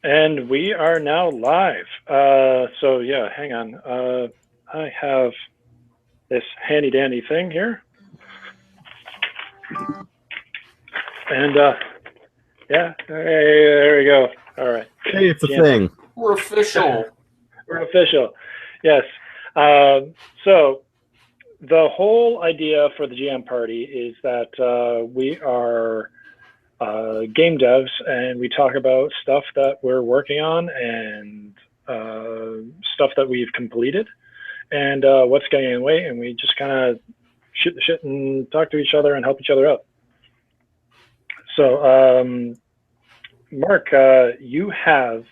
And we are now live. So yeah, hang on. I have this handy dandy thing here. And yeah, hey, there we go. All right. Hey, it's a thing. We're official. We're official. Yes. So the whole idea for the GM party is that we are game devs, and we talk about stuff that we're working on and stuff that we've completed and what's getting in the way, and we just kind of shoot the shit and talk to each other and help each other out. So, Mark, you have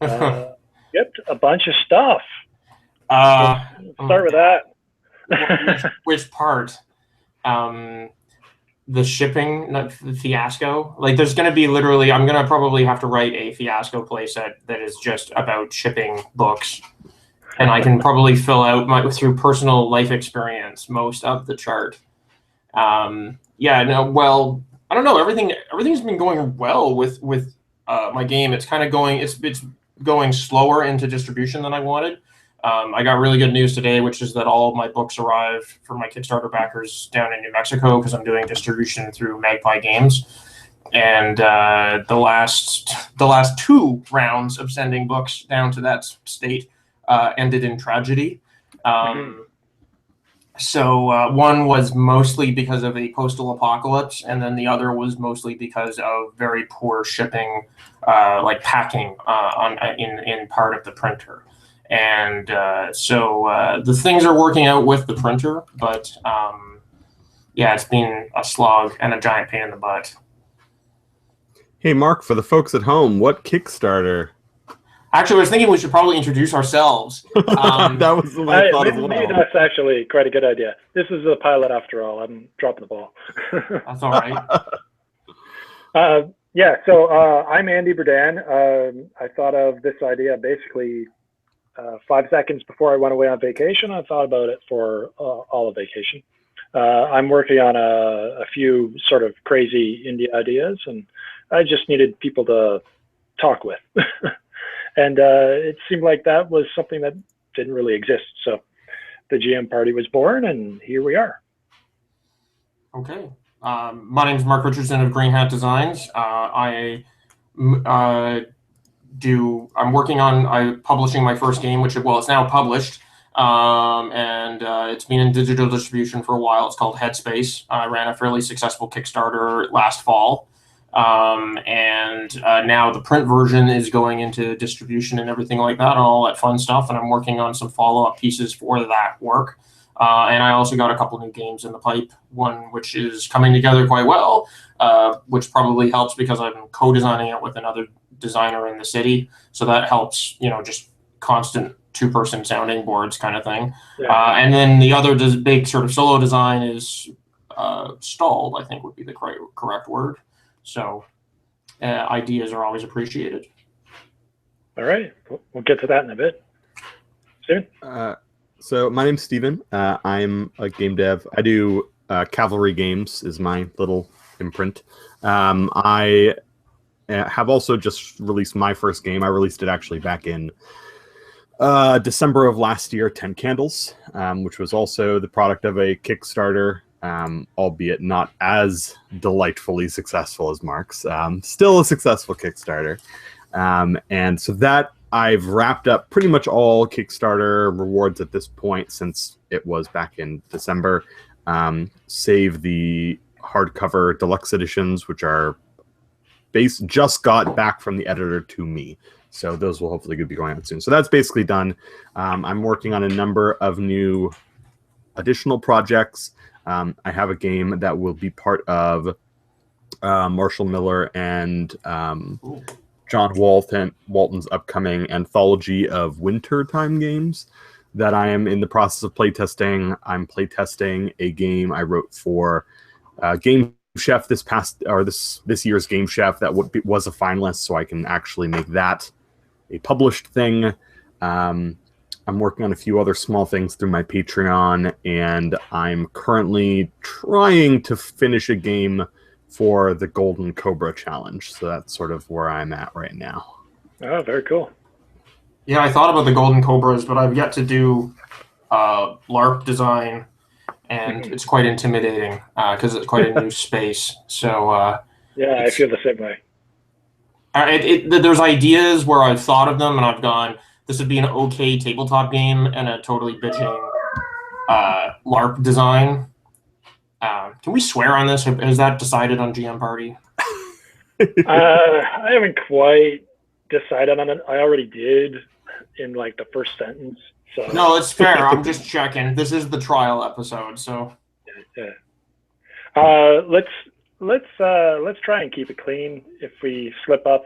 skipped a bunch of stuff. Start with that. Which part? The shipping, not the fiasco. Like, there's going to be literally, I'm going to probably have to write a fiasco playset that is just about shipping books. And I can probably fill out through personal life experience most of the chart. Yeah, no, well, I don't know. Everything's been going well with my game. It's kind of going, it's going slower into distribution than I wanted. I got really good news today, which is that all of my books arrived for my Kickstarter backers down in New Mexico because I'm doing distribution through Magpie Games. And the last two rounds of sending books down to that state ended in tragedy. So one was mostly because of a postal apocalypse, and then the other was mostly because of very poor shipping, like packing in part of the printer. And so the things are working out with the printer, but yeah, it's been a slog and a giant pain in the butt. Hey, Mark, for the folks at home, what Kickstarter? Actually, I was thinking we should probably introduce ourselves. That was my thought as well. Maybe that's actually quite a good idea. This is a pilot after all. I'm dropping the ball. That's all right. Yeah, so I'm Andy Berdan. I thought of this idea basically 5 seconds before I went away on vacation. I thought about it for all of vacation. I'm working on a few sort of crazy indie ideas, and I just needed people to talk with. And it seemed like that was something that didn't really exist. So the GM party was born, and here we are. Okay. My name is Mark Richardson of Green Hat Designs. I'm working on publishing my first game, which, well, it's now published, and it's been in digital distribution for a while. It's called Headspace. I ran a fairly successful Kickstarter last fall, and now the print version is going into distribution and everything like that, and all that fun stuff, and I'm working on some follow-up pieces for that work. And I also got a couple new games in the pipe, one which is coming together quite well, which probably helps because I'm co-designing it with another designer in the city, so that helps, just constant two-person sounding boards kind of thing. Yeah. And then the other big sort of solo design is stalled, I think would be the correct word. So ideas are always appreciated. All right, we'll get to that in a bit. Steven? So my name's Steven. I'm a game dev. I do Cavalry Games is my little imprint. I have also just released my first game. I released it actually back in December of last year, 10 Candles, which was also the product of a Kickstarter, albeit not as delightfully successful as Mark's. Still a successful Kickstarter. And so that I've wrapped up pretty much all Kickstarter rewards at this point since it was back in December, save the hardcover deluxe editions, which are just got back from the editor to me. So those will hopefully be going out soon. So that's basically done. I'm working on a number of new additional projects. I have a game that will be part of Marshall Miller and John Walton's upcoming anthology of wintertime games that I am in the process of playtesting. I'm playtesting a game I wrote for Game Chef this year's Game Chef that was a finalist, so I can actually make that a published thing. I'm working on a few other small things through my Patreon, and I'm currently trying to finish a game for the Golden Cobra Challenge. So that's sort of where I'm at right now. Oh, very cool. Yeah, I thought about the Golden Cobras, but I've yet to do LARP design, and it's quite intimidating because it's quite a new space. So Yeah, I it's feel the same way. there's ideas where I've thought of them and I've gone, this would be an okay tabletop game and a totally bitching LARP design. Can we swear on this? Is that decided on GM Party? I haven't quite decided on it. I already did in like the first sentence. So No, it's fair. I'm just checking. This is the trial episode, so yeah. Let's try and keep it clean. If we slip up,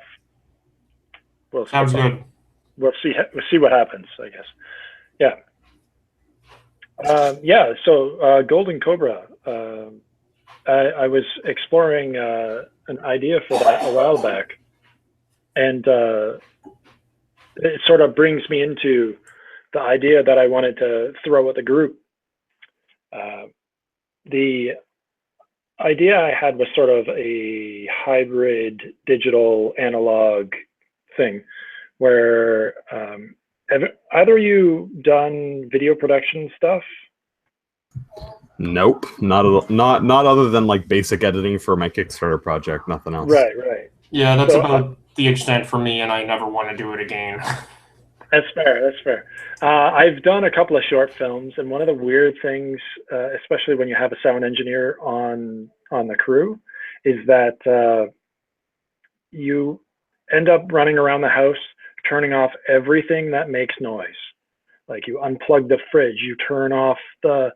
we'll sounds slip up. good. We'll see what happens, I guess. Yeah. Yeah. So Golden Cobra. I was exploring an idea for that a while back, and it sort of brings me into the idea that I wanted to throw at the group. The idea I had was sort of a hybrid digital analog thing where have either of you done video production stuff? Nope, not other than like basic editing for my Kickstarter project. Nothing else. Right. Yeah, that's So, about the extent for me, and I never want to do it again. That's fair. I've done a couple of short films, and one of the weird things, especially when you have a sound engineer on the crew, is that you end up running around the house turning off everything that makes noise. Like you unplug the fridge, you turn off the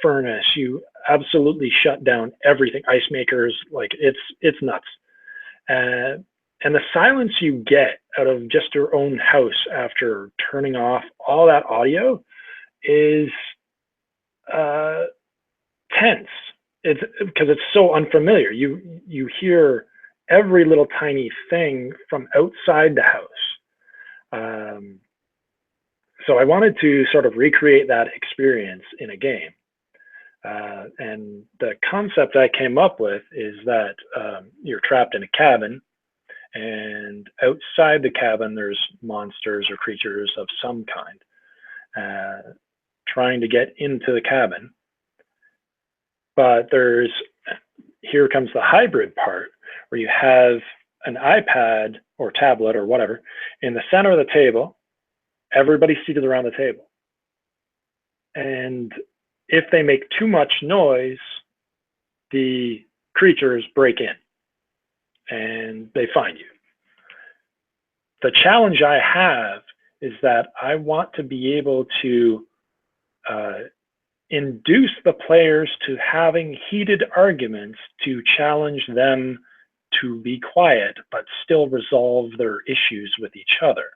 furnace, you absolutely shut down everything. Ice makers, like it's nuts. And the silence you get out of just your own house after turning off all that audio is tense. It's because it's so unfamiliar. You hear every little tiny thing from outside the house. So I wanted to sort of recreate that experience in a game. And the concept I came up with is that you're trapped in a cabin, and outside the cabin, there's monsters or creatures of some kind trying to get into the cabin. But here comes the hybrid part where you have an iPad or tablet or whatever in the center of the table, everybody's seated around the table. And if they make too much noise, the creatures break in and they find you. The challenge I have is that I want to be able to induce the players to having heated arguments to challenge them to be quiet, but still resolve their issues with each other.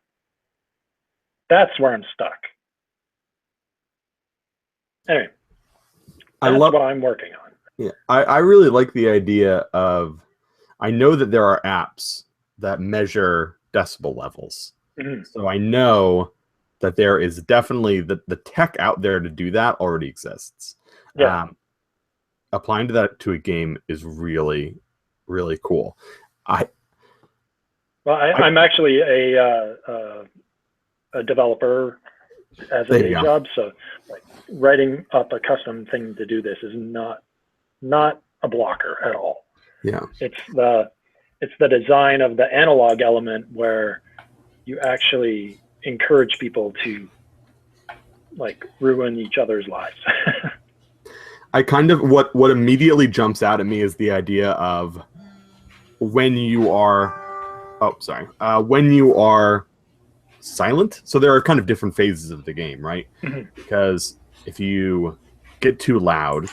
That's where I'm stuck. Anyway, that's what I'm working on. Yeah, I really like the idea of, I know that there are apps that measure decibel levels. Mm-hmm. So I know that there is definitely the tech out there to do that already exists. Yeah. Applying that to a game is really, really cool. I'm actually a developer as a day job, so like writing up a custom thing to do this is not a blocker at all. Yeah, it's the design of the analog element where you actually encourage people to like ruin each other's lives. I kind of what immediately jumps out at me is the idea of when you are when you are silent. So there are kind of different phases of the game, right? Mm-hmm. Because if you get too loud,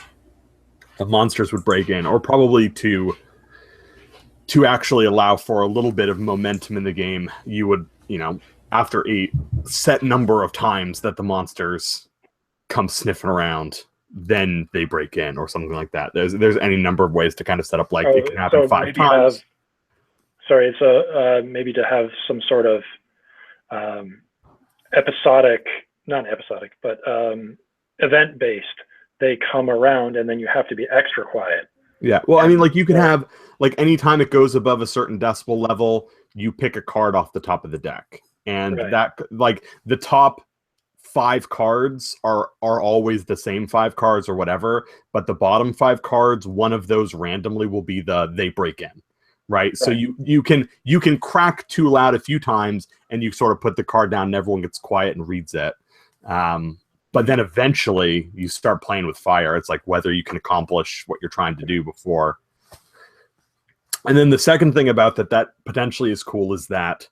the monsters would break in, or probably to actually allow for a little bit of momentum in the game, you would, after a set number of times that the monsters come sniffing around, then they break in or something like that. There's any number of ways to kind of set up, like it can happen 5 times. Maybe to have some sort of not episodic, but event-based. They come around and then you have to be extra quiet. Yeah. Well, I mean, like you can have like anytime it goes above a certain decibel level, you pick a card off the top of the deck, and that like the top 5 cards are always the same 5 cards or whatever, but the bottom 5 cards, one of those randomly will be they break in, right? So you can crack too loud a few times, and you sort of put the card down, and everyone gets quiet and reads it. But then eventually you start playing with fire. It's like whether you can accomplish what you're trying to do before. And then the second thing about that potentially is cool is that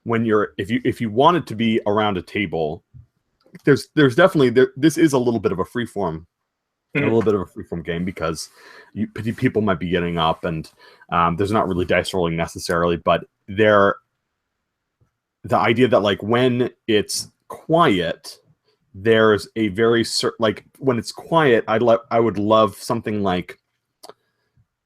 when if you want it to be around a table, there's definitely this is a little bit of a freeform, game because people might be getting up, and there's not really dice rolling necessarily, but the idea that like when it's quiet, there's a very like when it's quiet, I would love something like,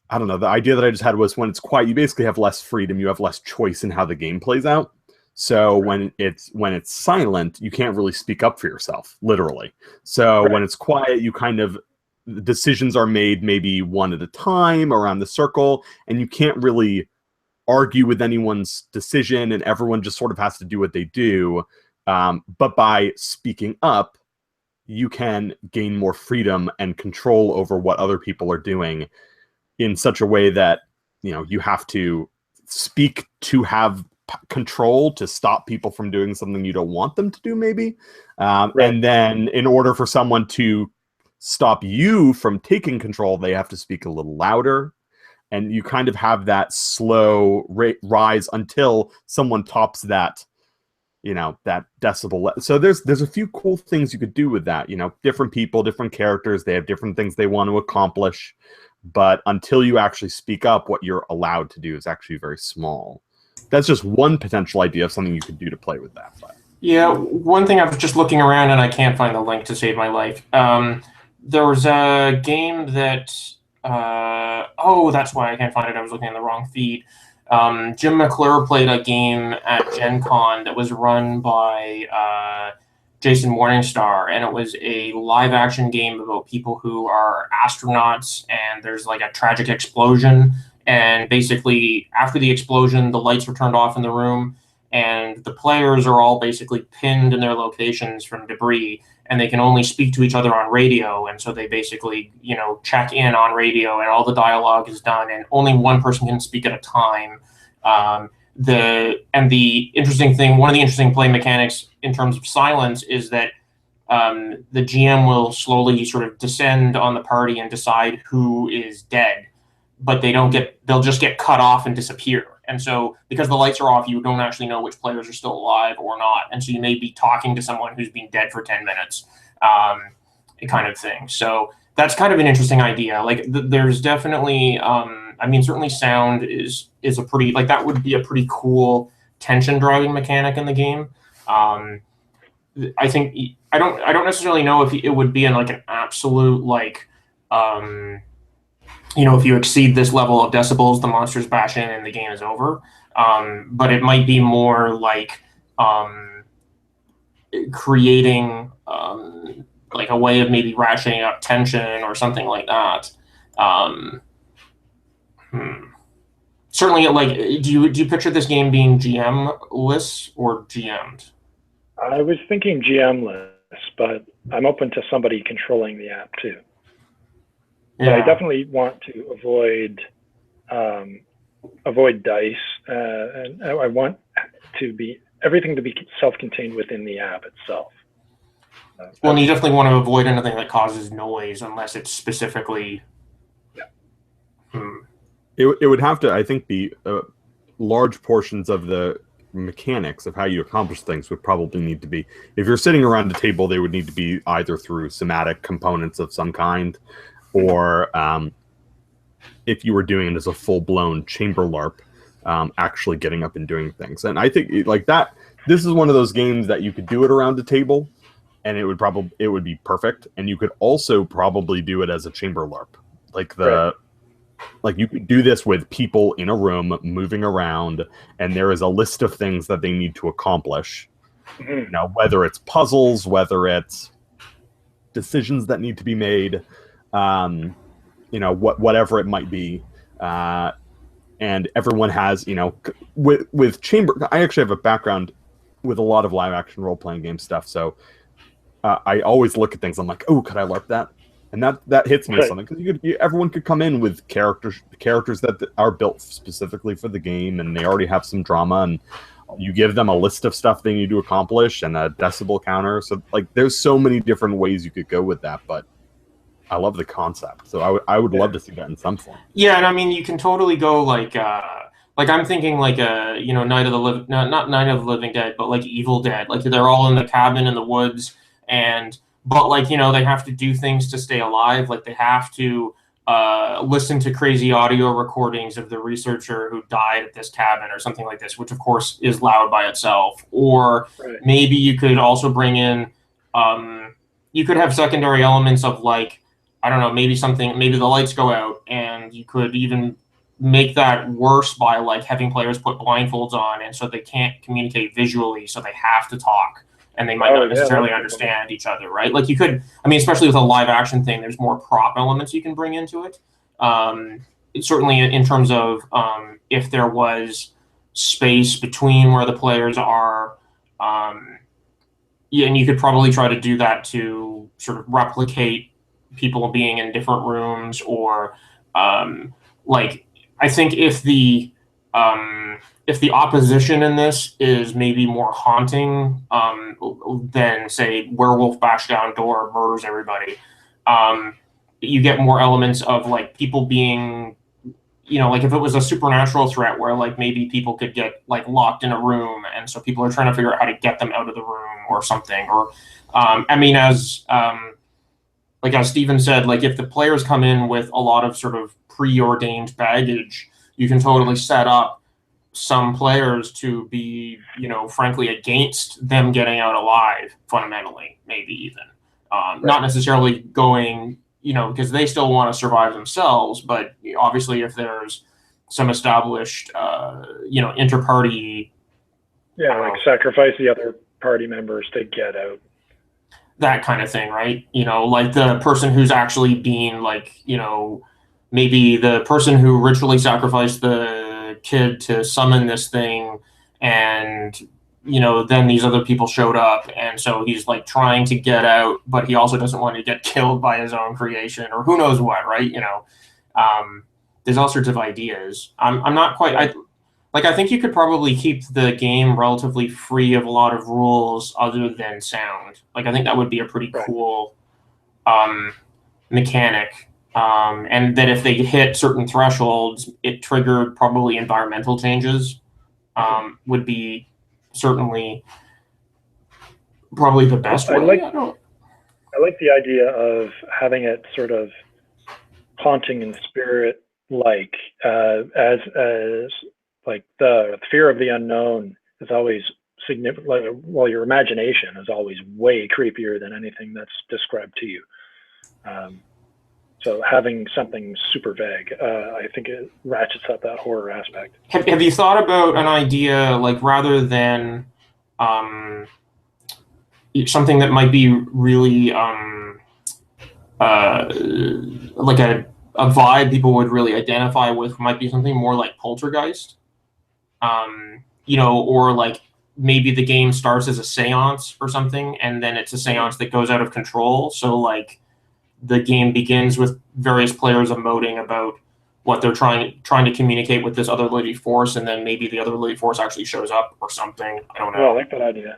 I don't know, the idea that I just had was when it's quiet, you basically have less freedom, you have less choice in how the game plays out. So when it's silent, you can't really speak up for yourself, literally. So when it's quiet, you kind of, decisions are made maybe one at a time around the circle, and you can't really argue with anyone's decision, and everyone just sort of has to do what they do. But by speaking up, you can gain more freedom and control over what other people are doing in such a way that, you have to speak to have control to stop people from doing something you don't want them to do, maybe. And then in order for someone to stop you from taking control, they have to speak a little louder. And you kind of have that slow rise until someone tops that, that decibel. So there's a few cool things you could do with that. Different people, different characters, they have different things they want to accomplish. But until you actually speak up, what you're allowed to do is actually very small. That's just one potential idea of something you could do to play with that. But. Yeah, one thing I was just looking around and I can't find the link to save my life. There was a game that, that's why I can't find it. I was looking in the wrong feed. Jim McClure played a game at Gen Con that was run by Jason Morningstar, and it was a live action game about people who are astronauts, and there's like a tragic explosion. And basically, after the explosion, the lights were turned off in the room, and the players are all basically pinned in their locations from debris, and they can only speak to each other on radio. And so they basically, check in on radio, and all the dialogue is done, and only one person can speak at a time. The interesting thing, one of the interesting play mechanics in terms of silence is that the GM will slowly sort of descend on the party and decide who is dead. But they'll just get cut off and disappear. And so because the lights are off, you don't actually know which players are still alive or not. And so you may be talking to someone who's been dead for 10 minutes, kind of thing. So that's kind of an interesting idea. Like there's definitely, certainly sound is a pretty, like that would be a pretty cool tension driving mechanic in the game. I think, I don't necessarily know if it would be in like an absolute, like, if you exceed this level of decibels, the monsters bash in and the game is over. But it might be more like creating like a way of maybe ratcheting up tension or something like that. Certainly, like, do you picture this game being GM-less or GM'd? I was thinking GM-less, but I'm open to somebody controlling the app too. Yeah. But I definitely want to avoid dice, and I want everything to be self-contained within the app itself. Well, and you definitely want to avoid anything that causes noise unless it's specifically. Yeah. It would have to, I think, be large portions of the mechanics of how you accomplish things would probably need to be. If you're sitting around a table, they would need to be either through somatic components of some kind, or if you were doing it as a full-blown chamber LARP, actually getting up and doing things. And I think like that, this is one of those games that you could do it around a table, and it would be perfect. And you could also probably do it as a chamber LARP, like you could do this with people in a room moving around, and there is a list of things that they need to accomplish. Mm-hmm. Whether it's puzzles, whether it's decisions that need to be made. whatever it might be, and everyone has, with Chamber. I actually have a background with a lot of live action role playing game stuff, so I always look at things. I'm like, oh, could I LARP that? And that hits me as something, because everyone could come in with characters that are built specifically for the game, and they already have some drama, and you give them a list of stuff they need to accomplish and a decibel counter. So like, there's so many different ways you could go with that, but I love the concept. So I would love to see that in some form. Yeah, and I mean, you can totally go like I'm thinking like a Night of the Living, not Night of the Living Dead, but like Evil Dead. Like they're all in the cabin in the woods, but like they have to do things to stay alive. Like they have to listen to crazy audio recordings of the researcher who died at this cabin or something like this, which of course is loud by itself. Or maybe you could also bring in, you could have secondary elements of like, I don't know, maybe the lights go out, and you could even make that worse by like having players put blindfolds on, and so they can't communicate visually, so they have to talk, and they might not necessarily understand each other, right? Like you could, I mean, especially with a live action thing, there's more prop elements you can bring into it. Certainly in terms of if there was space between where the players are, and you could probably try to do that to sort of replicate people being in different rooms, or like I think if the opposition in this is maybe more haunting than say Werewolf Bash Down Door murders everybody, you get more elements of like people being, like if it was a supernatural threat where like maybe people could get like locked in a room, and so people are trying to figure out how to get them out of the room or something. Or I mean, as Steven said, like if the players come in with a lot of sort of preordained baggage, you can totally set up some players to be, frankly, against them getting out alive, fundamentally, maybe even. Not necessarily going, because they still want to survive themselves, but obviously if there's some established, inter-party... Yeah, like sacrifice the other party members to get out. That kind of thing, right? Like the person who's actually being like, maybe the person who ritually sacrificed the kid to summon this thing, and then these other people showed up, and so he's like trying to get out, but he also doesn't want to get killed by his own creation, or who knows what, right? There's all sorts of ideas. I'm not quite... I think you could probably keep the game relatively free of a lot of rules other than sound. Like, I think that would be a pretty cool mechanic. And that if they hit certain thresholds, it triggered probably environmental changes, would be certainly probably the best way. I like the idea of having it sort of haunting in spirit, like as like the fear of the unknown is always significant. Well, your imagination is always way creepier than anything that's described to you. So having something super vague, I think it ratchets up that horror aspect. Have you thought about an idea, like rather than something that might be really like a vibe people would really identify with, might be something more like Poltergeist? Or like maybe the game starts as a seance or something, and then it's a seance that goes out of control. So like the game begins with various players emoting about what they're trying to communicate with this other living force, and then maybe the other living force actually shows up or something. I don't know. Oh, I like that idea.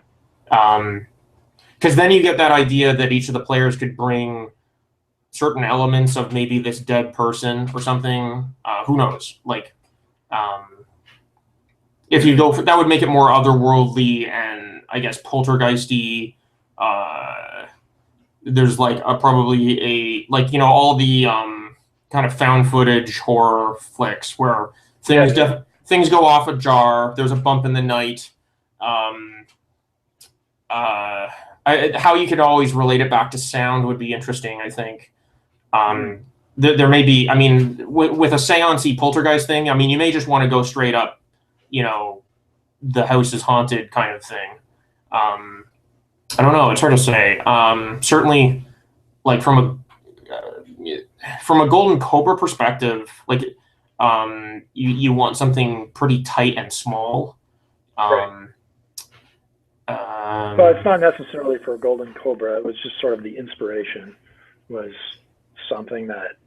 Because then you get that idea that each of the players could bring certain elements of maybe this dead person or something. Who knows? Like, if you go for that, would make it more otherworldly and I guess poltergeisty. There's like probably all the kind of found footage horror flicks where things things go off ajar. There's a bump in the night. How you could always relate it back to sound would be interesting, I think. There may be, I mean, with a seance-y poltergeist thing, I mean, you may just want to go straight up, the house is haunted kind of thing. I don't know. It's hard to say. Certainly, like from from a Golden Cobra perspective, like you want something pretty tight and small. Right. Well, it's not necessarily for Golden Cobra. It was just sort of the inspiration was something that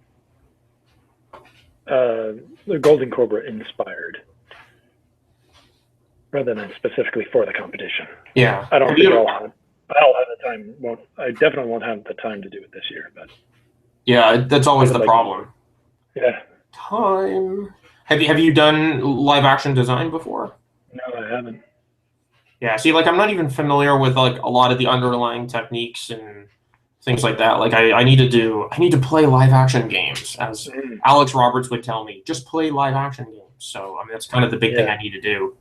the Golden Cobra inspired, rather than specifically for the competition. Yeah. I don't think I'll have the time. Well, I definitely won't have the time to do it this year. But yeah, that's always the problem. Yeah. Time. Have you done live action design before? No, I haven't. Yeah, see, like I'm not even familiar with like a lot of the underlying techniques and things like that. Like I need to play live action games, as Alex Roberts would tell me. Just play live action games. So I mean, that's kind of the big thing I need to do.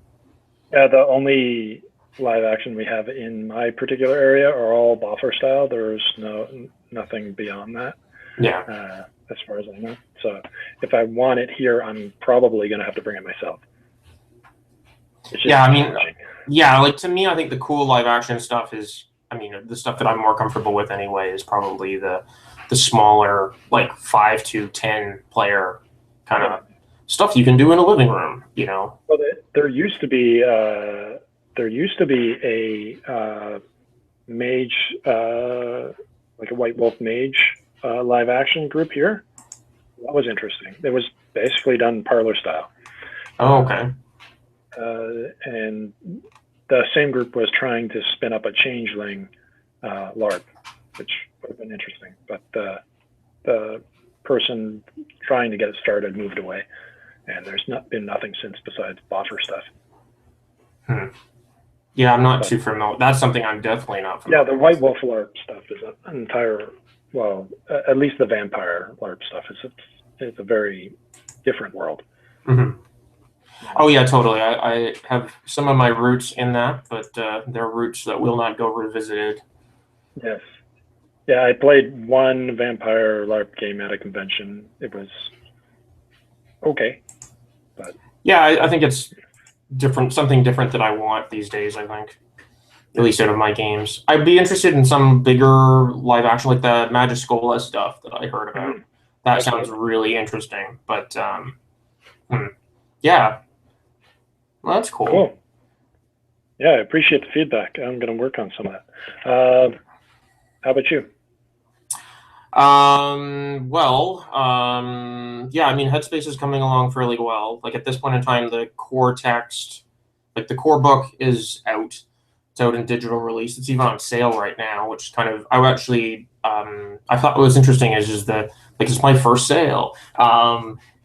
Yeah, the only live action we have in my particular area are all boffer style. There's nothing beyond that. Yeah. As far as I know. So if I want it here, I'm probably going to have to bring it myself. Yeah, I mean, yeah, like to me, I think the cool live action stuff is, I mean, the stuff that I'm more comfortable with anyway is probably the smaller, like 5 to 10 player kind of stuff you can do in a living room, you know. Well, there used to be a mage, like a White Wolf mage live action group here. That was interesting. It was basically done parlor style. Oh, okay. And the same group was trying to spin up a changeling LARP, which would have been interesting. But the person trying to get it started moved away, and there's been nothing since besides boffer stuff. Yeah, I'm not too familiar. That's something I'm definitely not familiar with. Yeah, the White Wolf LARP stuff is an entire, well, at least the vampire LARP stuff is a very different world. Mm-hmm. Oh yeah, totally. I have some of my roots in that, but they're roots that will not go revisited. Yes. Yeah, I played one vampire LARP game at a convention. It was okay, but yeah, I think it's different, something different that I want these days. I think, at least out of my games, I'd be interested in some bigger live action, like the Magiscola stuff that I heard about. That sounds really interesting. But yeah. Well, that's cool. Cool. Yeah, I appreciate the feedback. I'm going to work on some of that. How about you? Yeah, I mean, Headspace is coming along fairly well. Like at this point in time, the core text, like the core book is out. It's out in digital release. It's even on sale right now, which kind of, I actually, I thought what was interesting is that, like, it's my first sale.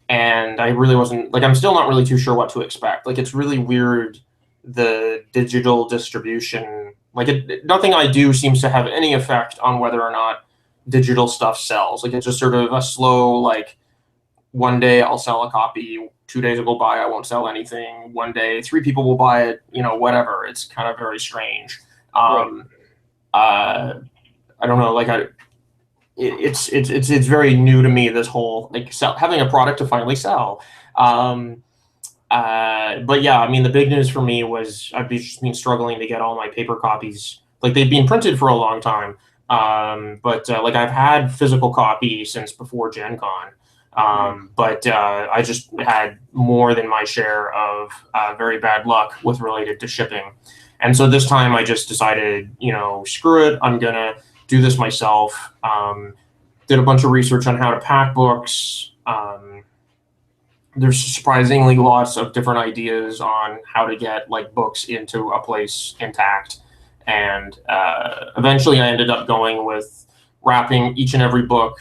And I really wasn't, like, I'm still not really too sure what to expect. Like, it's really weird, the digital distribution. Like, nothing I do seems to have any effect on whether or not digital stuff sells. Like, it's just sort of a slow, like, one day I'll sell a copy, 2 days will go by, I won't sell anything. One day, 3 people will buy it, you know, whatever. It's kind of very strange. I don't know, like, it's very new to me, this whole like having a product to finally sell. But yeah, I mean, the big news for me was I've been struggling to get all my paper copies. Like, they've been printed for a long time, but like I've had physical copies since before Gen Con. But I just had more than my share of very bad luck with related to shipping. And so this time I just decided, you know, screw it, I'm gonna do this myself. Did a bunch of research on how to pack books. There's surprisingly lots of different ideas on how to get like books into a place intact. And eventually I ended up going with wrapping each and every book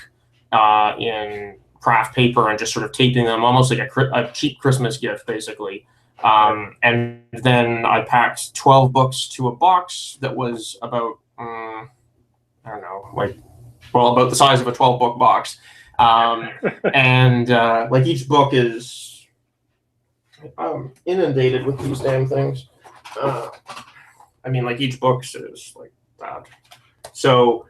in craft paper and just sort of taping them almost like a cheap Christmas gift, basically. And then I packed 12 books to a box that was about, I don't know, like, well, about the size of a 12-book box. And like each book is inundated with these damn things. I mean, like each book is like that. So,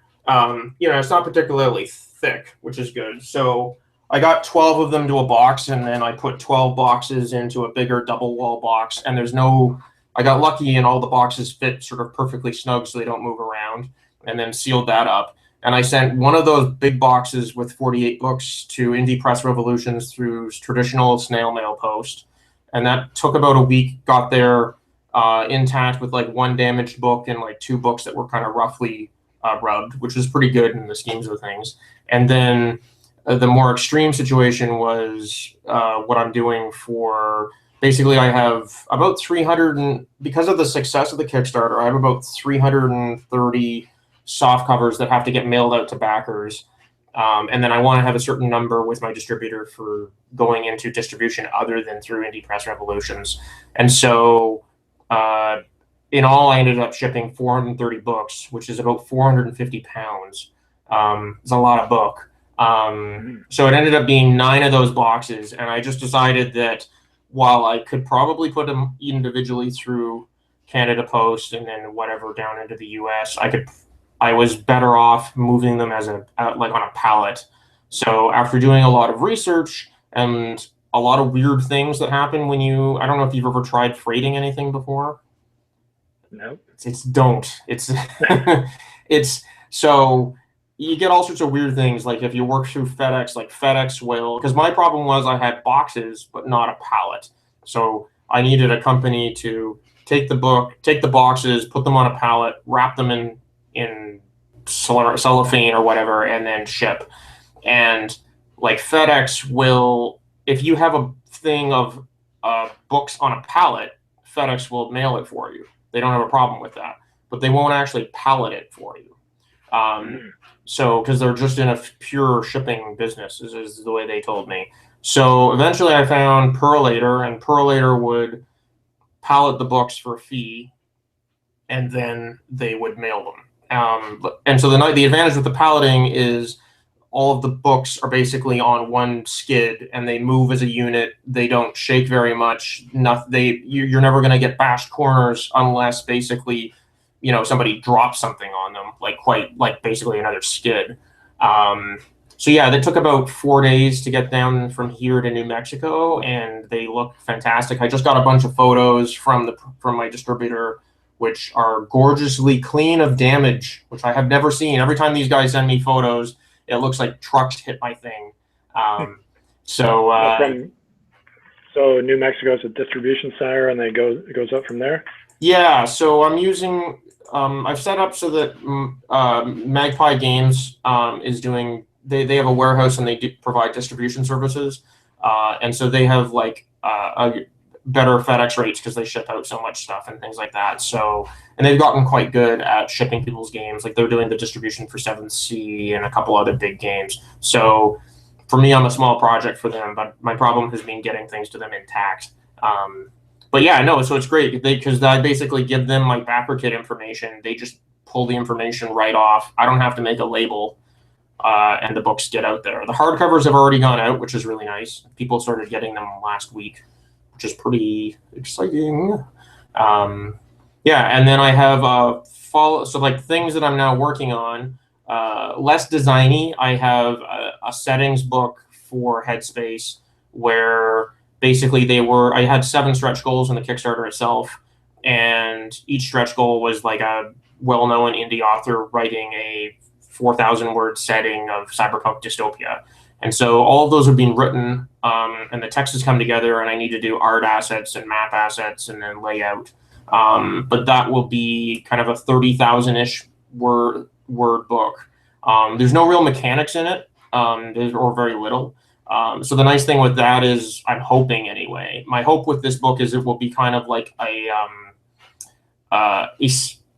you know, it's not particularly thick, which is good. So I got 12 of them to a box, and then I put 12 boxes into a bigger double wall box. And I got lucky and all the boxes fit sort of perfectly snug so they don't move around, and then sealed that up. and I sent one of those big boxes with 48 books to Indie Press Revolutions through traditional snail mail post, and that took about a week. Got there intact with like one damaged book and like 2 books that were kind of roughly rubbed, which is pretty good in the schemes of things. And then the more extreme situation was what I'm doing for. Basically, I have about 300, and because of the success of the Kickstarter, I have about 330 soft covers that have to get mailed out to backers. And then I want to have a certain number with my distributor for going into distribution other than through Indie Press Revolutions. And so in all, I ended up shipping 430 books, which is about 450 pounds. It's a lot of book. So it ended up being 9 of those boxes. And I just decided that while I could probably put them individually through Canada Post and then whatever down into the US, I was better off moving them as like on a pallet. So after doing a lot of research and a lot of weird things that happen when I don't know if you've ever tried freighting anything before. No. It's so you get all sorts of weird things. Like if you work through FedEx, like FedEx will, because my problem was I had boxes, but not a pallet. So I needed a company to take the boxes, put them on a pallet, wrap them in cellophane or whatever, and then ship. And like FedEx will, if you have a thing of books on a pallet, FedEx will mail it for you. They don't have a problem with that, but they won't actually pallet it for you. So, because they're just in a pure shipping business, is the way they told me. So eventually I found Perlator, and Perlator would pallet the books for a fee, and then they would mail them. And so the advantage with the palleting is all of the books are basically on one skid, and they move as a unit. They don't shake very much. You're never going to get bashed corners unless basically somebody drops something on them, like basically another skid. So yeah, that took about 4 days to get down from here to New Mexico, and they look fantastic. I just got a bunch of photos from my distributor, which are gorgeously clean of damage, which I have never seen. Every time these guys send me photos, it looks like trucks hit my thing. So New Mexico is a distribution center, and it goes up from there. Yeah, so I'm using. I've set up so that Magpie Games is doing. They have a warehouse and they provide distribution services, and so they have like a better FedEx rates because they ship out so much stuff and things like that. So, and they've gotten quite good at shipping people's games. Like they're doing the distribution for 7th Sea and a couple other big games. So, for me, I'm a small project for them, but my problem has been getting things to them intact. But yeah, no, so it's great because I basically give them my backer kit information. They just pull the information right off. I don't have to make a label, and the books get out there. The hardcovers have already gone out, which is really nice. People started getting them last week, which is pretty exciting. Yeah, and then I have so like things that I'm now working on, less designy. I have a settings book for Headspace where basically I had 7 stretch goals in the Kickstarter itself, and each stretch goal was like a well-known indie author writing a 4,000-word setting of cyberpunk dystopia. And so all of those have been written, and the text has come together, and I need to do art assets and map assets and then layout. But that will be kind of a 30,000-ish word book. There's no real mechanics in it, or very little. So the nice thing with that is, I'm hoping anyway, my hope with this book is it will be kind of like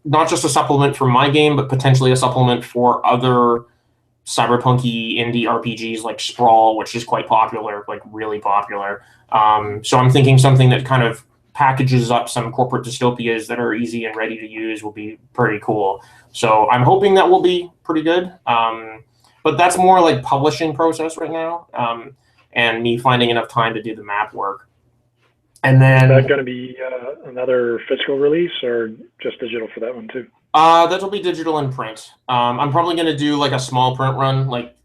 not just a supplement for my game, but potentially a supplement for other cyberpunky indie RPGs like Sprawl, which is quite popular, like really popular. So I'm thinking something that kind of packages up some corporate dystopias that are easy and ready to use will be pretty cool. So I'm hoping that will be pretty good. But that's more like publishing process right now, and me finding enough time to do the map work. And then is that going to be another physical release or just digital for that one too? That'll be digital and print. I'm probably going to do like a small print run, like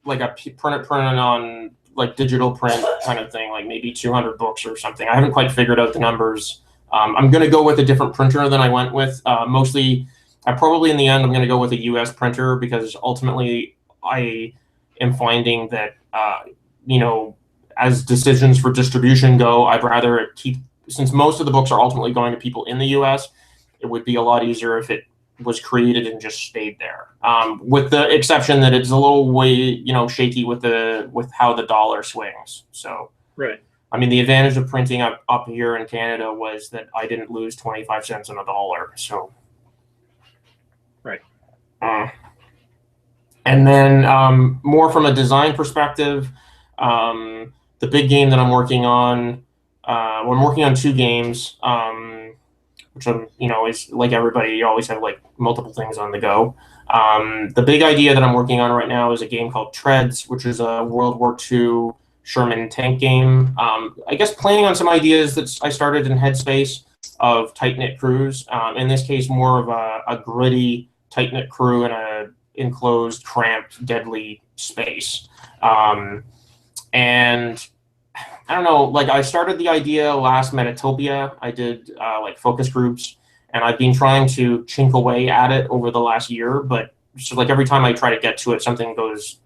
a print on like digital print kind of thing, like maybe 200 books or something. I haven't quite figured out the numbers. I'm going to go with a different printer than I went with. Mostly I probably in the end I'm going to go with a U.S. printer because ultimately I am finding that as decisions for distribution go, I'd rather keep, since most of the books are ultimately going to people in the U.S. It would be a lot easier if it was created and just stayed there. With the exception that it's a little way shaky with how the dollar swings. So Right. I mean, the advantage of printing up here in Canada was that I didn't lose 25 cents on a dollar. So. Right. And then more from a design perspective, the big game that I'm working on, I'm working on 2 games, which I'm, is like everybody, you always have like multiple things on the go. The big idea that I'm working on right now is a game called Treads, which is a World War II Sherman tank game. I guess playing on some ideas that I started in Headspace of tight-knit crews. In this case, more of a gritty, tight-knit crew in a enclosed, cramped, deadly space. And I don't know, like I started the idea last Metatopia. I did like focus groups, and I've been trying to chink away at it over the last year. But so like every time I try to get to it, something goes,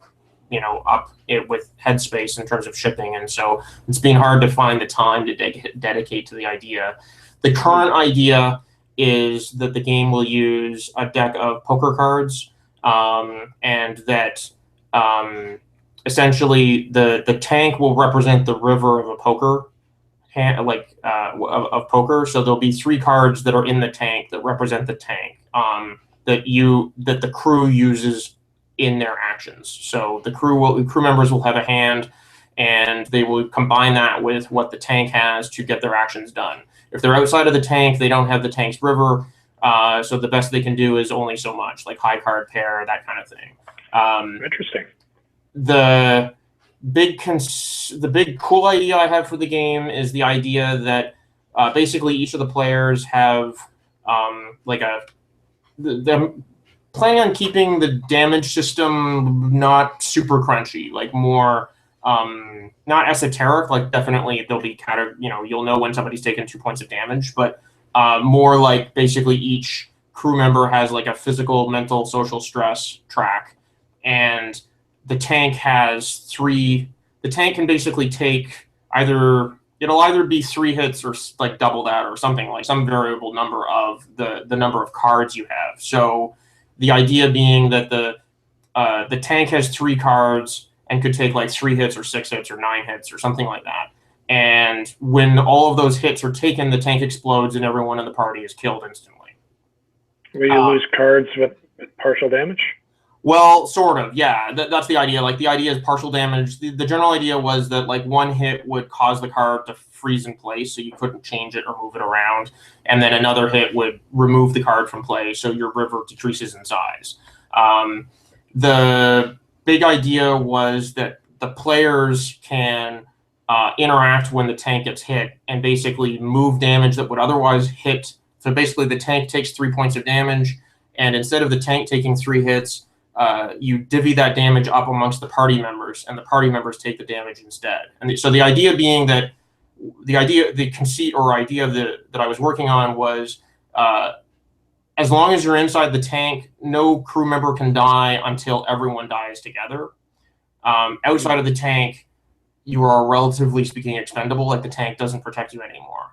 up it with Headspace in terms of shipping, and so it's been hard to find the time to dedicate to the idea. The current idea is that the game will use a deck of poker cards, and that essentially the tank will represent the river of a poker hand, of poker. So there'll be 3 cards that are in the tank that represent the tank, that the crew uses in their actions. So the crew members will have a hand, and they will combine that with what the tank has to get their actions done. If they're outside of the tank, they don't have the tank's river, so the best they can do is only so much, like high card pair, that kind of thing. Interesting. The big cool idea I have for the game is the idea that basically each of the players have they're planning on keeping the damage system not super crunchy, like more not esoteric. Like definitely there'll be kind of you'll know when somebody's taken 2 points of damage, but more like basically each crew member has like a physical, mental, social stress track, and the tank has 3. The tank can basically take it'll either be 3 hits or like double that or something, like some variable number of the number of cards you have. So the idea being that the tank has 3 cards and could take like 3 hits or 6 hits or 9 hits or something like that. And when all of those hits are taken, the tank explodes and everyone in the party is killed instantly. Will you lose cards with partial damage? Well, sort of, yeah. That's the idea. Like the idea is partial damage. The general idea was that like 1 hit would cause the card to freeze in place, so you couldn't change it or move it around, and then another hit would remove the card from play, so your river decreases in size. The big idea was that the players can interact when the tank gets hit and basically move damage that would otherwise hit. So basically, the tank takes 3 points of damage, and instead of the tank taking 3 hits, you divvy that damage up amongst the party members, and the party members take the damage instead. And so the idea being that the conceit or idea that I was working on was as long as you're inside the tank, no crew member can die until everyone dies together. Outside of the tank, you are relatively speaking expendable. Like the tank doesn't protect you anymore.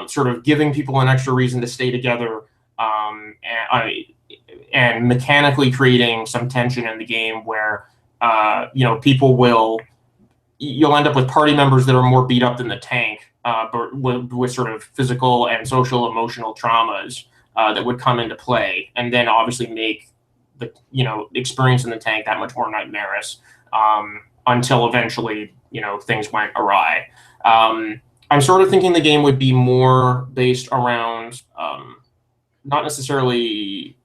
Sort of giving people an extra reason to stay together, and mechanically creating some tension in the game where you'll end up with party members that are more beat up than the tank, but with sort of physical and social emotional traumas that would come into play, and then obviously make the experience in the tank that much more nightmarish, until eventually things went awry. I'm sort of thinking the game would be more based around not necessarily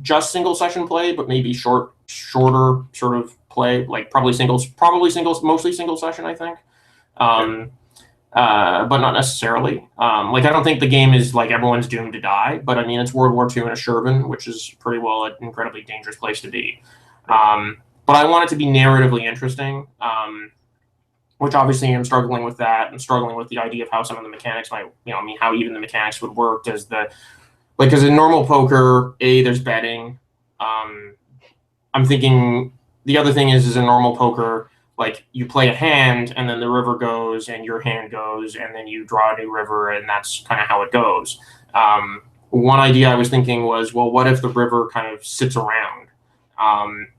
just single session play, but maybe shorter sort of play, like mostly single session, I think. But not necessarily. Like I don't think the game is like everyone's doomed to die, but I mean it's World War II in a Sherman, which is pretty well an incredibly dangerous place to be. But I want it to be narratively interesting, which obviously I'm struggling with that, and struggling with the idea of how some of the mechanics might, how even the mechanics would work. Does like, because in normal poker, there's betting. I'm thinking the other thing is in normal poker, like you play a hand and then the river goes and your hand goes and then you draw a new river and that's kind of how it goes. One idea I was thinking was, well, what if the river kind of sits around?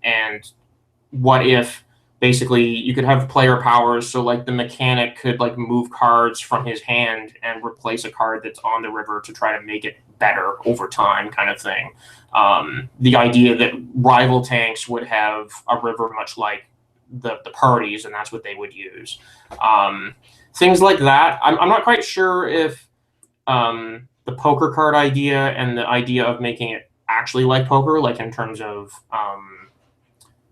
And what if basically you could have player powers, so like the mechanic could like move cards from his hand and replace a card that's on the river to try to make it better over time, kind of thing. The idea that rival tanks would have a river much like the parties, and that's what they would use. Things like that. I'm not quite sure if the poker card idea and the idea of making it actually like poker, like in terms of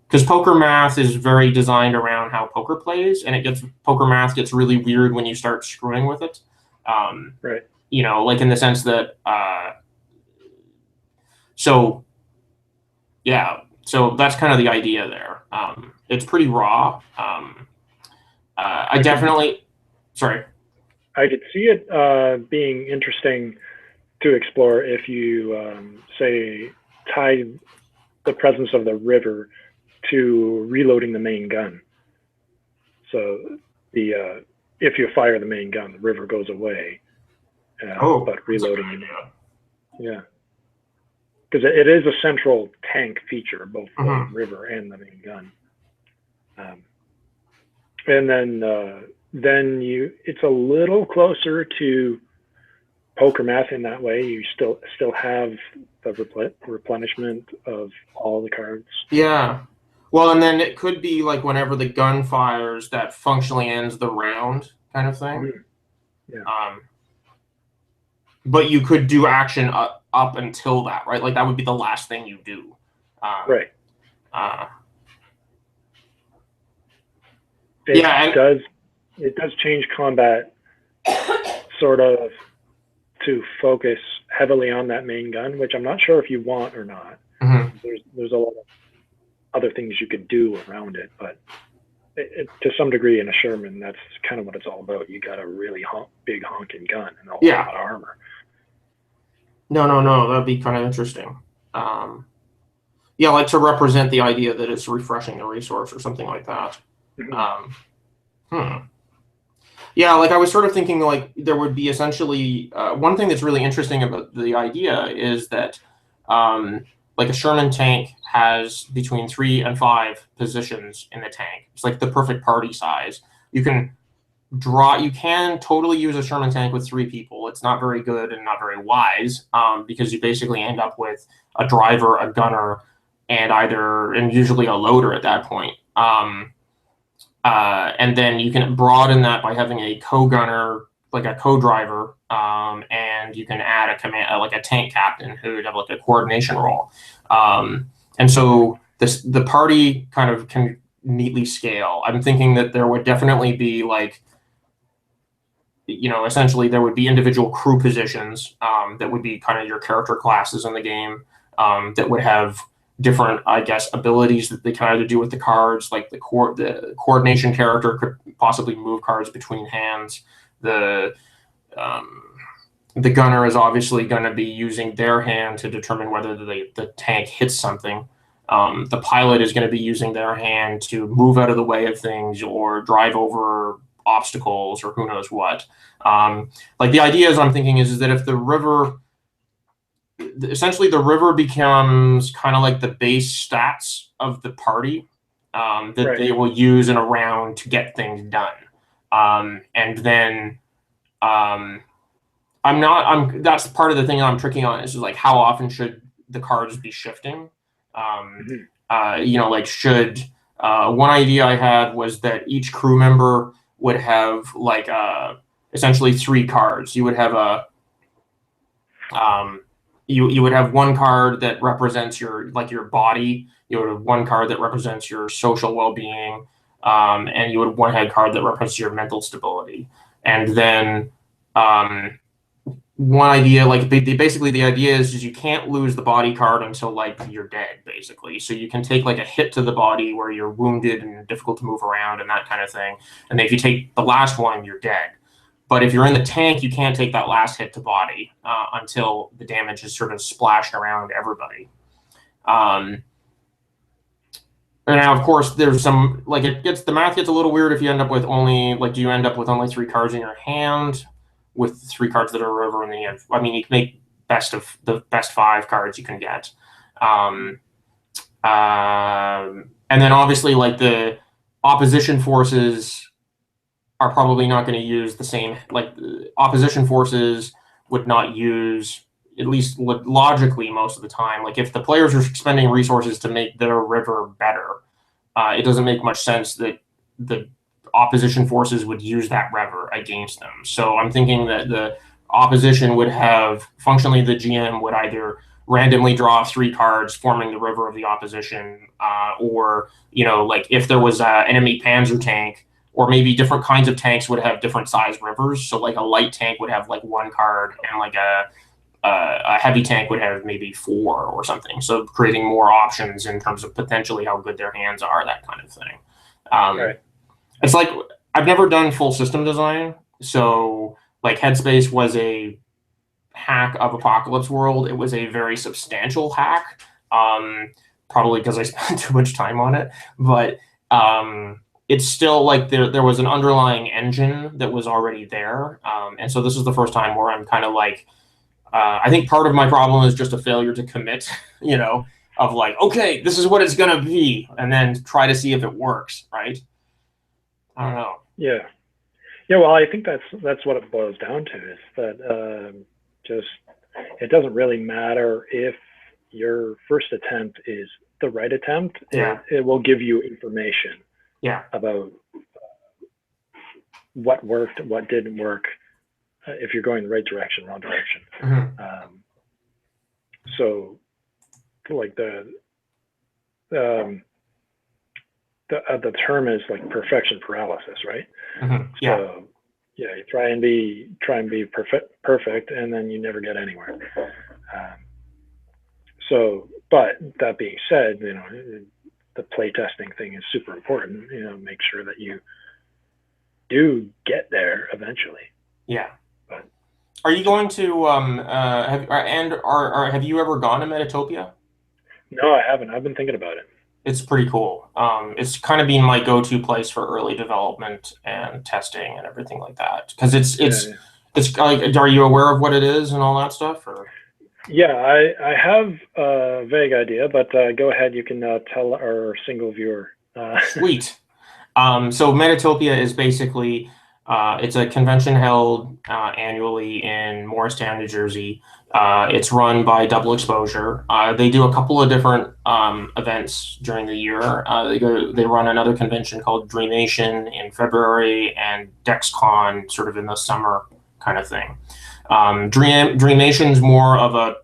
because poker math is very designed around how poker plays, and poker math gets really weird when you start screwing with it. Right. You know, like in the sense that so that's kind of the idea there. It's pretty raw. I definitely, sorry. I could see it being interesting to explore if you say tie the presence of the river to reloading the main gun. So the if you fire the main gun, the river goes away. But reloading it. Yeah. Because it is a central tank feature, both the river and the main gun. And then it's a little closer to poker math in that way. You still have the replenishment of all the cards. Yeah. Well, and then it could be like whenever the gun fires, that functionally ends the round, kind of thing. Yeah. But you could do action up until that, right? Like that would be the last thing you do. Right. It does change combat sort of to focus heavily on that main gun, which I'm not sure if you want or not. There's a lot of other things you could do around it, but to some degree in a Sherman, that's kind of what it's all about. You got a really big honking gun and a whole lot of armor. No, that'd be kind of interesting. Yeah, like to represent the idea that it's refreshing a resource or something like that. Yeah, like I was sort of thinking like there would be essentially one thing that's really interesting about the idea is that like a Sherman tank has between 3 and 5 positions in the tank. It's like the perfect party size. You can totally use a Sherman tank with 3 people. It's not very good and not very wise because you basically end up with a driver, a gunner, and usually a loader at that point. And then you can broaden that by having a co-gunner, like a co-driver, and you can add a command, like a tank captain who would have like a coordination role. And so the party kind of can neatly scale. I'm thinking that there would definitely be like, essentially there would be individual crew positions that would be kind of your character classes in the game that would have different, I guess, abilities that they can either do with the cards. Like the coordination character could possibly move cards between hands. The gunner is obviously going to be using their hand to determine whether the tank hits something. The pilot is going to be using their hand to move out of the way of things or drive over obstacles or who knows what. Like the idea I'm thinking is that if the river, essentially the river becomes kind of like the base stats of the party that they will use in a round to get things done. And then that's part of the thing I'm tricky on is like how often should the cards be shifting? Like should one idea I had was that each crew member would have like essentially 3 cards. You would have you would have one card that represents your body. You would have one card that represents your social well-being, and you would have one head card that represents your mental stability. And then one idea, like basically the idea is you can't lose the body card until like you're dead, basically. So you can take like a hit to the body where you're wounded and difficult to move around and that kind of thing. And then if you take the last one, you're dead. But if you're in the tank, you can't take that last hit to body until the damage is sort of splashed around everybody. And now, of course, there's some, like, the math gets a little weird if you end up with only, like, do you end up with only 3 cards in your hand with 3 cards that are river, and then you have, I mean, you can make the best 5 cards you can get. And then obviously, like, the opposition forces are probably not going to use the same, like, opposition forces would not use, at least logically most of the time, like, if the players are spending resources to make their river better, it doesn't make much sense that the opposition forces would use that river against them. So I'm thinking that the opposition would have, functionally the GM would either randomly draw 3 cards forming the river of the opposition, or, you know, like, if there was an enemy panzer tank, or maybe different kinds of tanks would have different size rivers. So like a light tank would have like 1 card, and like a heavy tank would have maybe 4 or something. So creating more options in terms of potentially how good their hands are, that kind of thing. Right. It's like, I've never done full system design. So like Headspace was a hack of Apocalypse World. It was a very substantial hack, probably because I spent too much time on it. But it's still like there was an underlying engine that was already there. And so this is the first time where I'm kind of like, I think part of my problem is just a failure to commit, you know, of like, okay, this is what it's going to be, and then try to see if it works, right? I don't know. Yeah. Yeah, well, I think that's what it boils down to, is that just, it doesn't really matter if your first attempt is the right attempt. Yeah. It will give you information about what worked, what didn't work, if you're going the right direction, wrong direction. Mm-hmm. So like the term is like perfection paralysis, right? Mm-hmm. Yeah. So yeah, you try and be perfect, and then you never get anywhere. So, but that being said, you know, the playtesting thing is super important. You know, make sure that you do get there eventually. Yeah. But are you going to have you ever gone to Metatopia? No, I haven't. I've been thinking about it. It's pretty cool. It's kind of been my go-to place for early development and testing and everything like that. Because it's like, are you aware of what it is and all that stuff? Or? Yeah, I have a vague idea, but go ahead. You can tell our single viewer. Sweet. So Metatopia is basically, it's a convention held annually in Morristown, New Jersey. It's run by Double Exposure. They do a couple of different events during the year. They run another convention called Dreamation in February, and DexCon sort of in the summer kind of thing. Dreamation's more of a,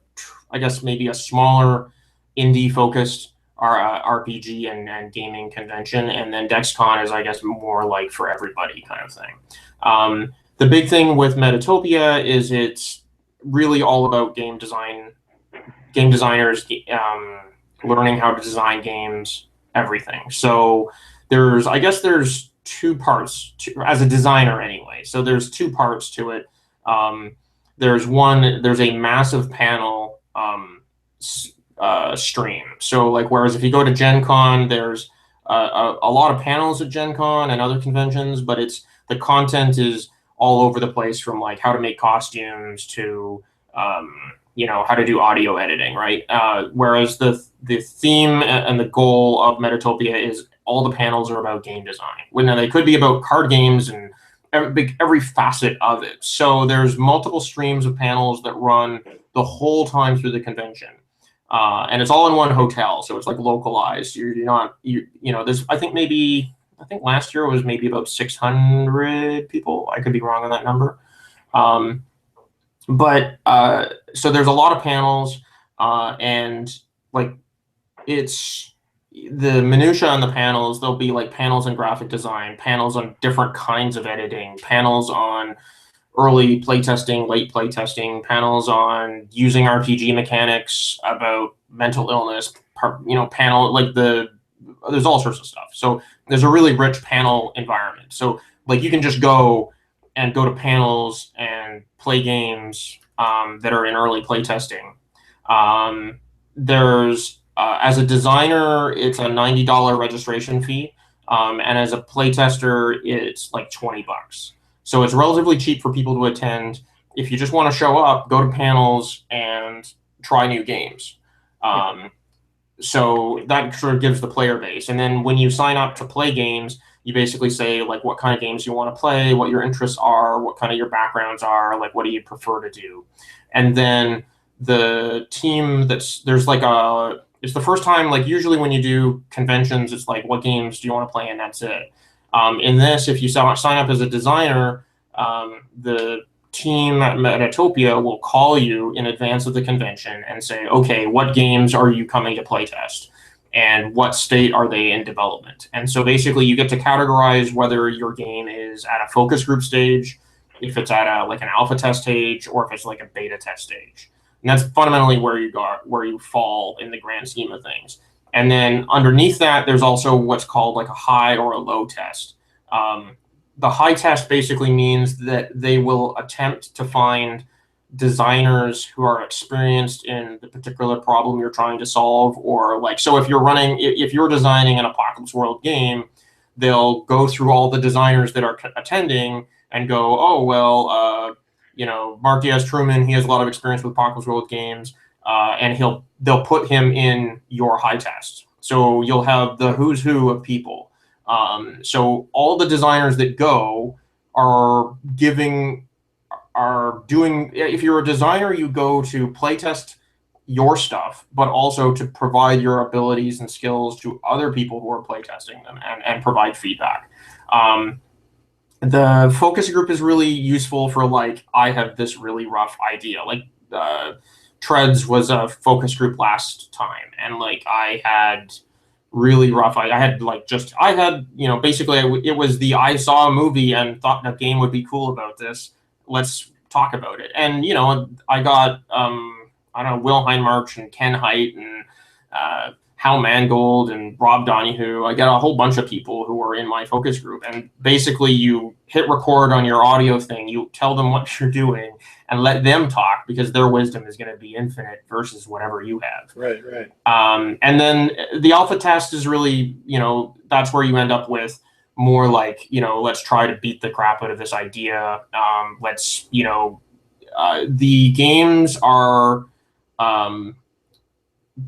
I guess maybe a smaller indie focused RPG and gaming convention, and then DexCon is, I guess, more like for everybody kind of thing. The big thing with Metatopia is it's really all about game designers learning how to design games, everything. So there's 2 parts as a designer anyway. So there's 2 parts to it. There's a massive panel stream. So like, whereas if you go to Gen Con, there's a lot of panels at Gen Con and other conventions, but the content is all over the place, from like how to make costumes to you know, how to do audio editing, right? Whereas the theme and the goal of Metatopia is all the panels are about game design. Now they could be about card games and every facet of it. So there's multiple streams of panels that run the whole time through the convention. And it's all in one hotel, so it's like localized. You're not, you know, there's, I think last year was maybe about 600 people. I could be wrong on that number. But so there's a lot of panels, and like, it's the minutia on the panels. There'll be like panels on graphic design, panels on different kinds of editing, panels on early playtesting, late playtesting, panels on using RPG mechanics, about mental illness, you know, panel, like there's all sorts of stuff. So there's a really rich panel environment. So like, you can just go and go to panels and play games that are in early playtesting. There's as a designer, it's a $90 registration fee, and as a playtester, it's like $20. So it's relatively cheap for people to attend. If you just want to show up, go to panels and try new games. So that sort of gives the player base. And then when you sign up to play games, you basically say like what kind of games you want to play, what your interests are, what kind of your backgrounds are, like what do you prefer to do. And then the team there's like it's the first time, like usually when you do conventions, it's like what games do you want to play and that's it. In this, if you sign up as a designer, the team at Metatopia will call you in advance of the convention and say, okay, what games are you coming to playtest? And what state are they in development? And so basically you get to categorize whether your game is at a focus group stage, if it's at like an alpha test stage, or if it's like a beta test stage. And that's fundamentally where you fall in the grand scheme of things. And then underneath that, there's also what's called like a high or a low test. The high test basically means that they will attempt to find designers who are experienced in the particular problem you're trying to solve, or like, so if you're designing an Apocalypse World game, they'll go through all the designers that are attending and go, oh, well, Mark Diaz-Truman, he has a lot of experience with Apocalypse World games, and they'll put him in your high test. So you'll have the who's who of people. So all the designers that go are doing, if you're a designer, you go to playtest your stuff, but also to provide your abilities and skills to other people who are playtesting them and provide feedback. The focus group is really useful for like, I have this really rough idea. Like Treads was a focus group last time, and like I had really rough. Basically it was I saw a movie and thought a game would be cool about this. Let's talk about it. And, I got, I don't know, Will Heinmarch and Ken Haidt and Hal Mangold and Rob Donahue. I got a whole bunch of people who are in my focus group. And basically you hit record on your audio thing, you tell them what you're doing and let them talk, because their wisdom is going to be infinite versus whatever you have. Right. And then the alpha test is really, that's where you end up with more like, let's try to beat the crap out of this idea. The games are,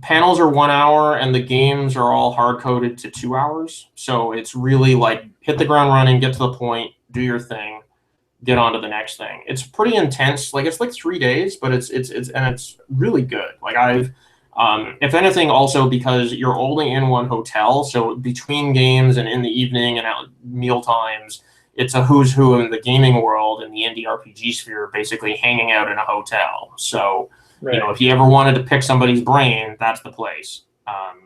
panels are 1 hour and the games are all hard coded to 2 hours. So it's really like hit the ground running, get to the point, do your thing, get on to the next thing. It's pretty intense. Like it's like 3 days, but it's really good. Like if anything, also because you're only in one hotel, so between games and in the evening and at meal times, it's a who's who in the gaming world and the indie RPG sphere, basically hanging out in a hotel. So, Right. If you ever wanted to pick somebody's brain, that's the place.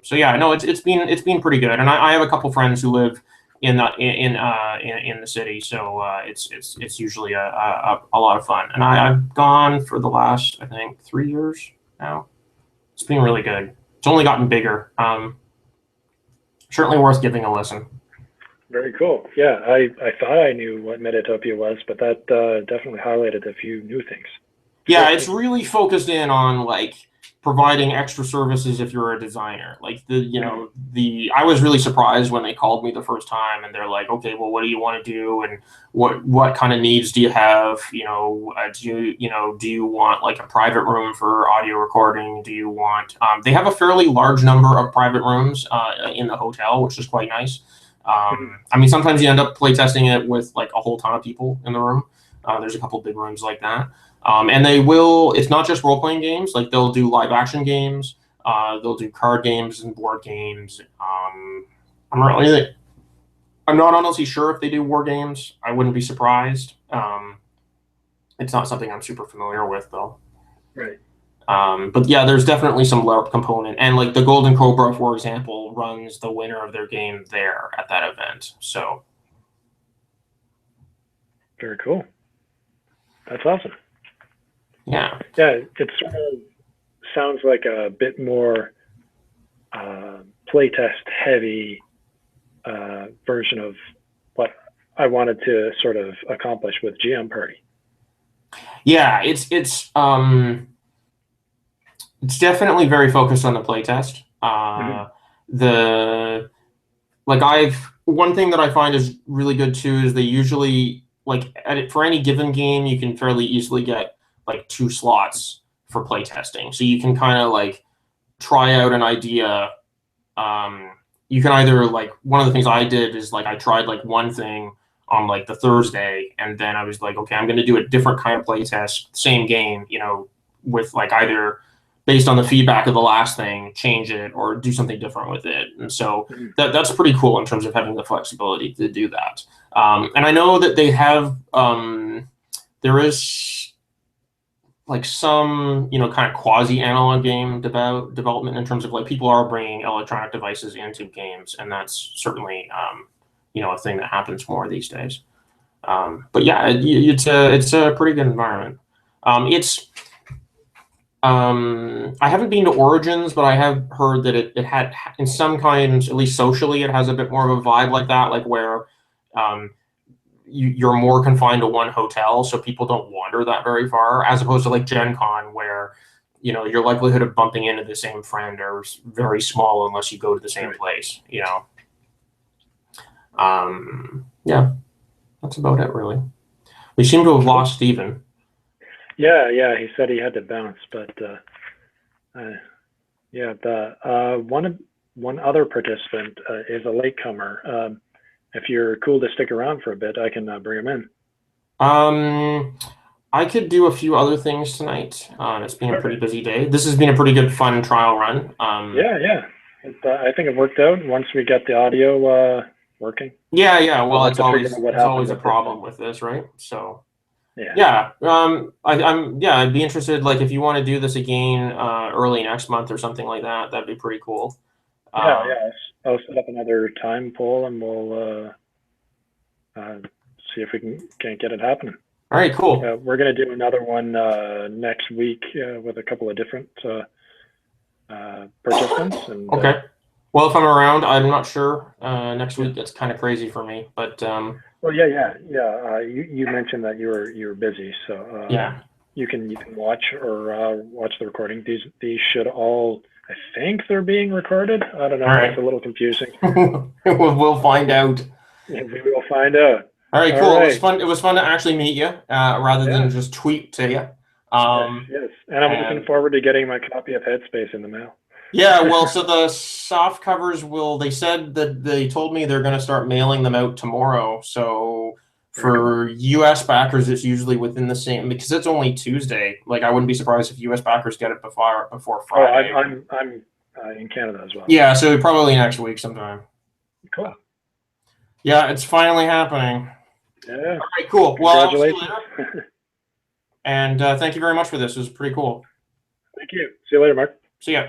So yeah, no, it's been pretty good. And I have a couple friends who live in the city, so it's usually a lot of fun. And I've gone for the last, I think, 3 years now. It's been really good. It's only gotten bigger. Certainly worth giving a listen. Very cool. Yeah, I thought I knew what Metatopia was, but that definitely highlighted a few new things. Yeah, it's really focused in on like providing extra services if you're a designer. Like I was really surprised when they called me the first time and they're like, okay, well, what do you want to do, and what kind of needs do you have? Do you want like a private room for audio recording? Do you want? They have a fairly large number of private rooms in the hotel, which is quite nice. I mean, sometimes you end up playtesting it with like a whole ton of people in the room. There's a couple big rooms like that. And it's not just role-playing games, like they'll do live action games, they'll do card games and board games. I'm not honestly sure if they do war games. I wouldn't be surprised. It's not something I'm super familiar with though. Right. But yeah, there's definitely some LARP component, and like the Golden Cobra, for example, runs the winner of their game there at that event. So very cool. That's awesome. Yeah. Yeah, it sort of sounds like a bit more playtest heavy version of what I wanted to sort of accomplish with GMParty. Yeah, it's definitely very focused on the playtest. The like one thing that I find is really good too is they usually for any given game you can fairly easily get like 2 slots for playtesting, so you can kind of like try out an idea. You can either like one of the things I did is like I tried like one thing on like the Thursday, and then I was like, okay, I'm going to do a different kind of playtest, same game, with like either based on the feedback of the last thing, change it or do something different with it. And so that's pretty cool in terms of having the flexibility to do that. And I know that they have, there is like some, kind of quasi analog game development in terms of like people are bringing electronic devices into games. And that's certainly, a thing that happens more these days. But yeah, it's a pretty good environment. I haven't been to Origins, but I have heard that it had, in some kinds, at least socially, it has a bit more of a vibe like that, like where you're more confined to one hotel, so people don't wander that very far, as opposed to like Gen Con, where your likelihood of bumping into the same friend are very small unless you go to the same place. Yeah, that's about it, really. We seem to have lost Steven. Yeah, he said he had to bounce, but yeah, one other participant is a latecomer. If you're cool to stick around for a bit, I can bring him in. I could do a few other things tonight. It's been a pretty busy day. This has been a pretty good, fun trial run. Yeah. I think it worked out once we get the audio working. Yeah. Well, it's always a problem with this, right? So. Yeah. I'd be interested. Like, if you want to do this again early next month or something like that, that'd be pretty cool. Yeah. I'll set up another time poll and we'll see if we can get it happening. All right, cool. We're going to do another one next week with a couple of different participants. And, okay. Well, if I'm around, I'm not sure. Next week, it's kind of crazy for me, but. Well, yeah. You mentioned that you were busy, so yeah, you can watch or watch the recording. These should all, I think they're being recorded. I don't know. Right. It's a little confusing. We'll find out. Yeah, we will find out. All right, cool. Right. It was fun to actually meet you rather than just tweet to you. Yes, and I'm looking forward to getting my copy of Headspace in the mail. Yeah, well, so the soft covers they said that they told me they're going to start mailing them out tomorrow. So for US backers, it's usually within the same, because it's only Tuesday. Like, I wouldn't be surprised if US backers get it before Friday. Oh, I'm in Canada as well. Yeah, so probably next week sometime. Cool. Yeah, it's finally happening. Yeah. All right, cool. Well, congratulations. And thank you very much for this. It was pretty cool. Thank you. See you later, Mark. See ya.